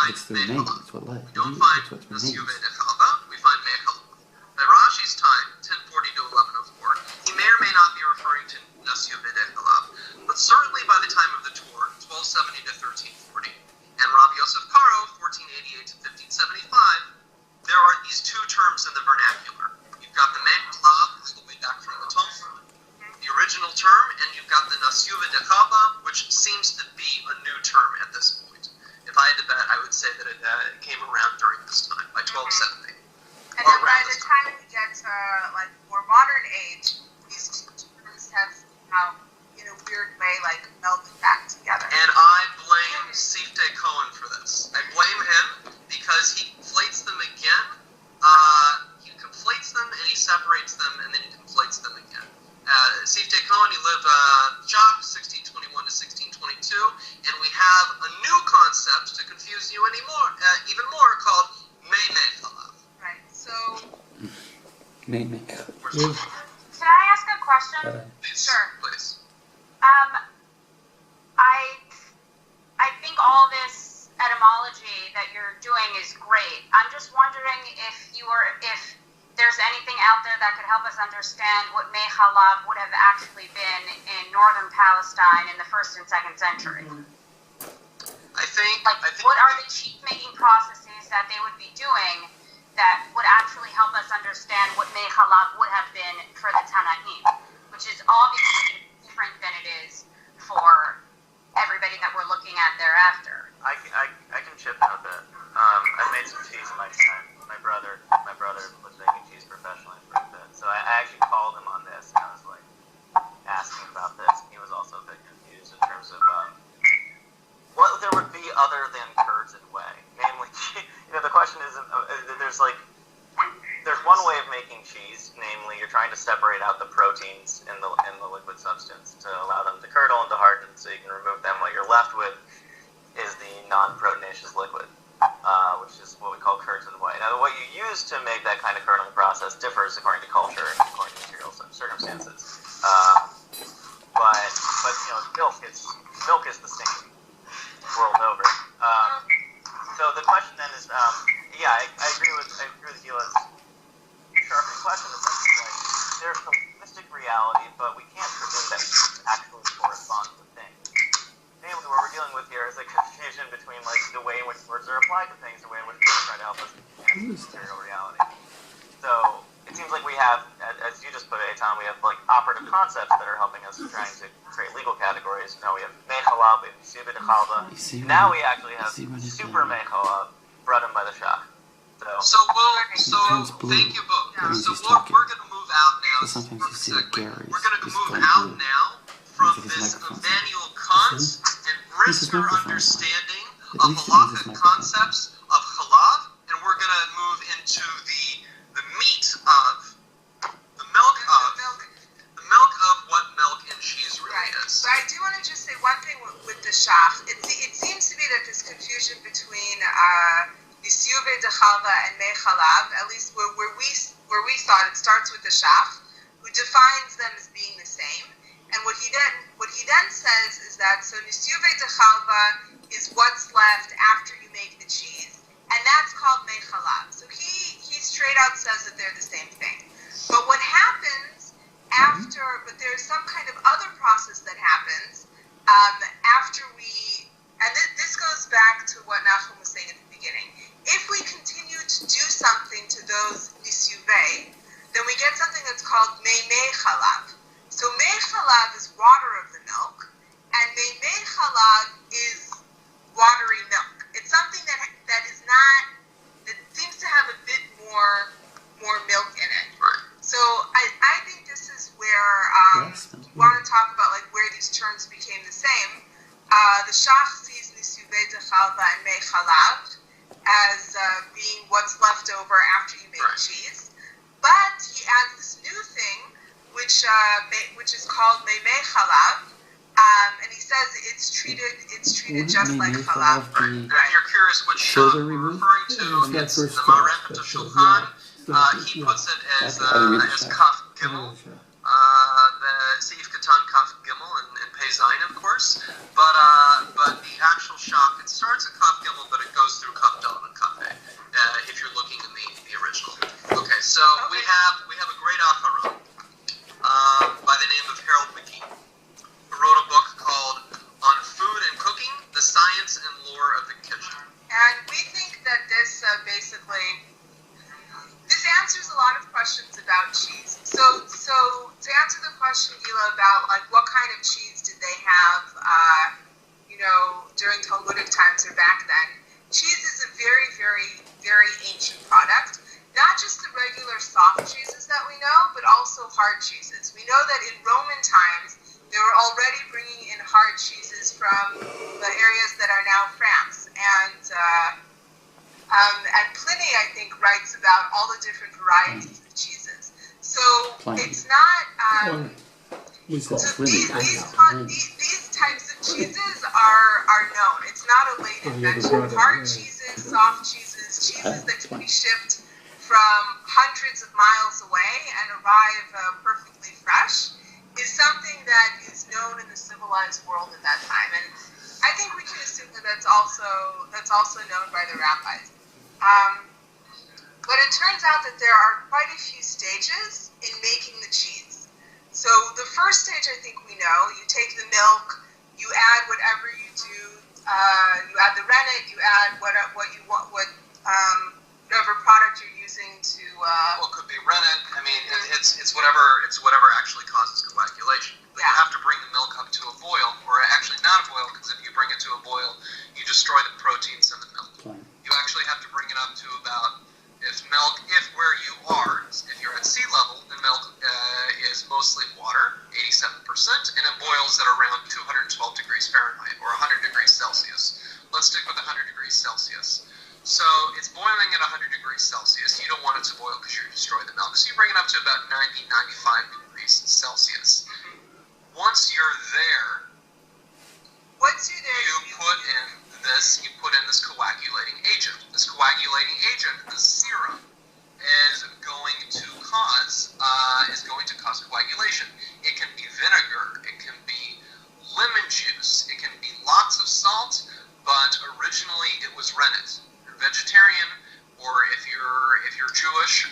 it's the name. It's what led. we don't find Nasyuve Dechalva, we find Mei Chalav. At Rashi's time, 1040 to 1104, he may or may not be referring to Nasyuve Dechalv, but certainly by the time of the Torah, 1270 to 1340, and Rabbi Yosef Karo, 1488 to 1575, there are these two terms in the vernacular. You've got the Mei Chalav, all the way back from the Talmud, the original term, and you've got the Nasyuve Dechalva, which seems to be a new term at this point. If I had to bet, I would say that it came around during this time, by 1270. And then by the time we get to more modern age, these two terms have somehow, in a weird way, melded back together. And I blame Sifte Cohen for this. I blame him because he conflates them again. He conflates them and he separates them and then he conflates them again. Sifte Cohen, he lived Jock, 1621 to 1622, and we have a new concept to confuse you even more, called Mei Chalav. Right. So. Name it. Can I ask a question? Sure. Please. I think all this etymology that you're doing is great. I'm just wondering if there's anything out there that could help us understand what Mei Chalav would have actually been in northern Palestine in the 1st and 2nd century. I think what are the cheese-making processes that they would be doing that would actually help us understand what Mei Chalav would have been for the Tanaim, which is obviously different than it is for everybody that we're looking at thereafter. I can chip in a bit. I've made some cheese in my time. My brother was making cheese professionally for a bit, so I actually called him on this, and I was like asking about this. He was also a bit confused in terms of what there would be other than curds and whey. Namely, the question isn't. There's one way of making cheese, namely you're trying to separate out the proteins in the liquid substance to allow them to curdle and to harden, so you can remove them. What you're left with is the non-proteinaceous liquid, which is what we call curds and whey. Now, what you use to make that kind of curdling process differs according to culture and according to material circumstances. But milk is the same world over. So the question then is, I agree with Gila's sharp question. There's some linguistic reality, but we can't presume that it actually corresponds to things. Namely, what we're dealing with here is a confusion between the way in which words are applied to things, the way in which words try to help us understand material reality. So it seems like we have, as you just put it, Eitan, we have operative concepts that are helping us was trying to create legal categories. Now we have Mei Chalav, we have Nisiyuv Chalva. Now we actually have Super Mei Chalav, brought in by the Shach. So thank you both. So we're going to move out now. So sometimes you see that Gary We're going to is move going out blue. now from Because his this microphone's Immanuel Kant and His Brisker microphone's on. understanding At of least he uses halachic microphone. concepts of chalav, and we're going to move into the meat of the milk of what milk and cheese really Right. is. So I do want to just say one thing with the shach. It seems to be that there's confusion between Nisiyuv Chalva and Mei Chalav. At least where we saw it starts with the shach, who defines them as being the same. And what he then says is that so Nisiyuv Chalva is what's left after you make the cheese, and that's called Mei Chalav. So he straight out says that they're the same thing. But what happens but there's some kind of other process that happens after we, and this goes back to what Nachum was saying at the beginning. If we continue to do something to those nisyuvei, then we get something that's called mei chalav. So mei chalav is water of the milk, and mei chalav is watery milk. It's something that seems to have a bit more milk in it. Right. So I think this is where you want to talk about like where these terms became the same. The Shach sees Nisiyuv Chalva and Mei Chalav as being what's left over after you make cheese, but he adds this new thing which is called Mei Chalav, and he says it's treated just like Chalav. Right. And if you're curious what Shoulder shach we're removed? referring to, it's the Mareket of Shulchan. He puts it as Kaf Gimel, the Seif Katan Kaf Gimel and Pei Zayin, of course. But the actual shach, it starts at Kaf Gimel, but it goes through Kaf Dalet and Kaf Hey, if you're looking in the original. Okay, so we have a great Acharon by the name of Harold McGee, who wrote a book called On Food and Cooking: The Science and Lore of the Kitchen. And we think that this answers a lot of questions about cheese. So to answer the question, Gila, about like what kind of cheese did they have, during Talmudic times or back then, cheese is a very, very, very ancient product. Not just the regular soft cheeses that we know, but also hard cheeses. We know that in Roman times, they were already bringing in hard cheeses from the areas that are now France. And Pliny, I think, writes about all the different varieties of cheeses. So it's not. These types of cheeses are known. It's not a late invention. Hard cheeses, soft cheeses, cheeses that can be shipped from hundreds of miles away and arrive perfectly fresh is something that is known in the civilized world at that time. And I think we can assume that that's also known by the rabbis. But it turns out that there are quite a few stages in making the cheese. So the first stage, I think we know, you take the milk, you add whatever you do, you add the rennet, you add what you want, whatever product you're using to. Well, it could be rennet. I mean, it's whatever actually causes coagulation. But you have to bring the milk up to a boil, or actually not a boil, because if you bring it to a boil, you destroy the proteins in the milk. You actually have to bring it up to about, if where you are, if you're at sea level, the milk is mostly water, 87%, and it boils at around 212 degrees Fahrenheit, or 100 degrees Celsius. Let's stick with 100 degrees Celsius. So it's boiling at 100 degrees Celsius. You don't want it to boil because you destroy the milk. So you bring it up to about 90, 95 degrees Celsius. Once you're there, you put in this coagulating agent. This coagulating agent, the serum, is going to cause coagulation. It can be vinegar, it can be lemon juice, it can be lots of salt, but originally it was rennet. If you're vegetarian, or if you're Jewish,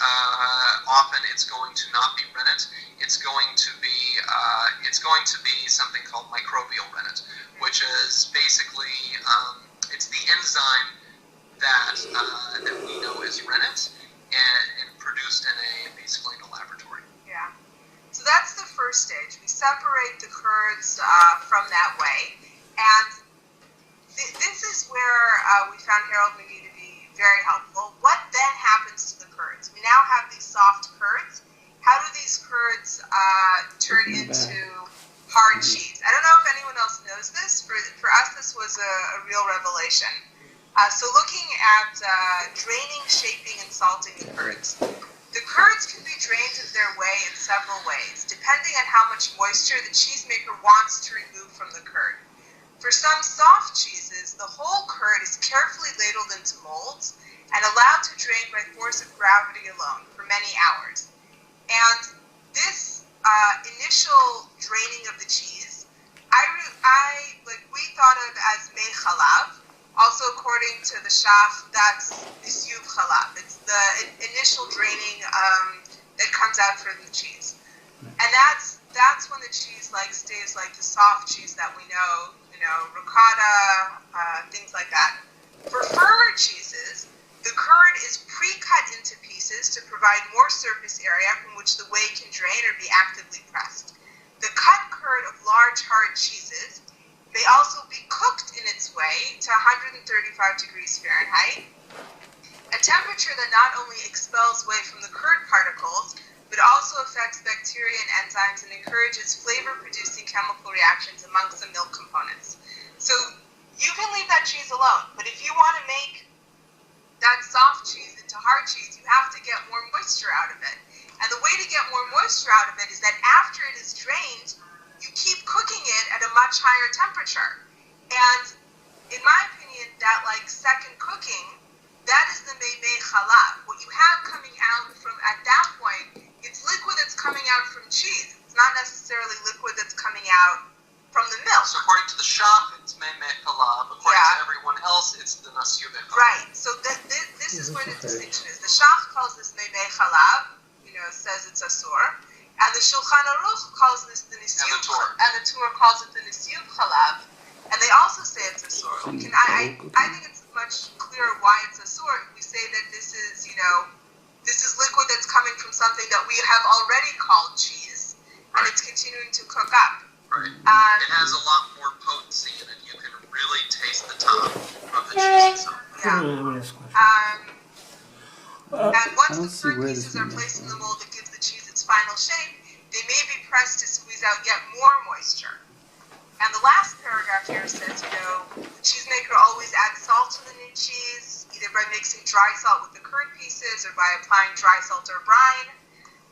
often it's going to not be rennet. It's going to be something called microbial rennet, which is basically it's the enzyme that we know as rennet and produced basically in a laboratory. Yeah. So So that's the first stage. We separate the curds from that whey. And this is where we found Harold McGee to be very helpful. What then happens to the curds? We now have these soft curds. How do these curds turn into hard cheese? I don't know if anyone else knows this. For us, this was a real revelation. So looking at draining, shaping, and salting the curds. The curds can be drained of their whey in several ways, depending on how much moisture the cheesemaker wants to remove from the curd. For some soft cheeses, the whole curd is carefully ladled into molds and allowed to drain by force of gravity alone for many hours. And this initial draining of the cheese, we thought of as mei chalav. Also, according to the Shach, that's nisyuv chalav. It's the initial draining that comes out from the cheese, and that's when the cheese stays like the soft cheese that we know, ricotta, things like that. For firmer cheeses, the curd is pre-cut into pieces to provide more surface area from which the whey can drain or be actively pressed. The cut curd of large hard cheeses may also be cooked in its way to 135 degrees Fahrenheit, a temperature that not only expels whey from the curd particles, but also affects bacteria and enzymes and encourages flavor-producing chemical reactions amongst the milk components. So you can leave that cheese alone, but if you want to make that soft cheese into hard cheese, you have to get more moisture out of it. And the way to get more moisture out of it is that after it is drained, you keep cooking it at a much higher temperature. And in my opinion, that second cooking, that is the mei chalav. What you have coming out from at that point, it's liquid that's coming out from cheese. It's not necessarily liquid that's coming out from the milk. So according to the Shach, it's mei chalav. According to everyone else, it's the nasyuv chalav. Right. So this is where the distinction is. The Shach calls this mei chalav, says it's asur. And the Shulchan Aruch calls this the nisyuv, and the Torah calls it the nisyuv chalav, and they also say it's asur. I think it's much clearer why it's asur. We say that this is liquid that's coming from something that we have already called cheese, and it's continuing to cook up. Right. It has a lot more potency in it. You can really taste the top of the cheese itself. Yeah. And once the curd pieces are placed in the mold that gives the cheese its final shape, they may be pressed to squeeze out yet more moisture. And the last paragraph here says, the cheesemaker always adds salt to the new cheese, either by mixing dry salt with the curd pieces or by applying dry salt or brine.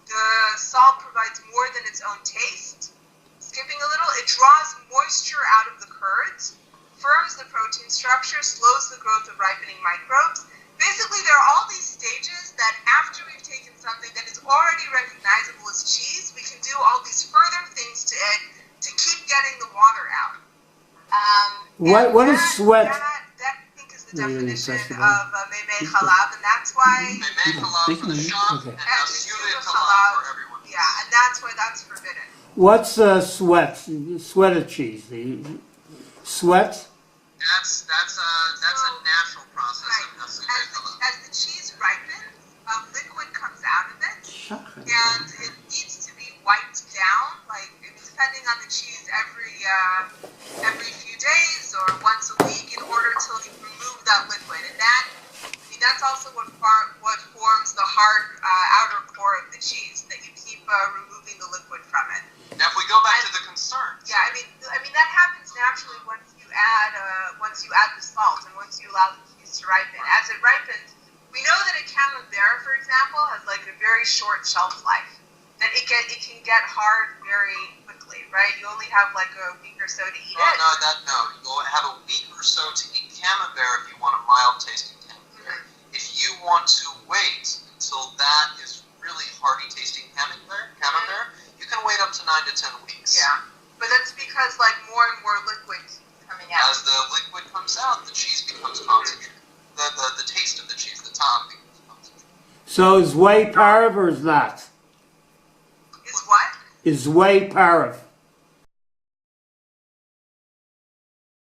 The salt provides more than its own taste. Skipping a little, it draws moisture out of the curds, firms the protein structure, slows the growth of ripening microbes. Basically, there are all these stages that after we've taken something that is already recognizable as cheese, we can do all these further things to it to keep getting the water out. What is sweat? That I think is the definition of mei chalav, and that's why Mei chalav for the Shach, and nasyuv chalav for everyone. Yeah, and that's why that's forbidden. What's sweat? Sweated cheese. The sweat? That's a natural process of nasyuv chalav. As the cheese ripens, liquid comes out of it, and it needs to be wiped down, depending on the cheese, every few days or once a week, in order to remove that liquid. And that's also what forms the hard outer core of the cheese, that you keep removing the liquid from it. Now, if we go back to the concerns. Yeah, I mean that happens naturally once you add the salt and once you allow the cheese to ripen. As it ripens, we know that a camembert, for example, has a very short shelf life. That it can get hard very quickly, right? You only have a week or so to eat it. No. You'll have a week or so to eat camembert if you want a mild tasting camembert. Mm-hmm. If you want to wait until that is really hearty tasting camembert, you can wait up to 9 to 10 weeks. Yeah, but that's because more and more liquid coming out. As the liquid comes out, the cheese becomes concentrated. The taste of the cheese, the top becomes concentrated. So is whey parav or is not? Is what? Is whey parav?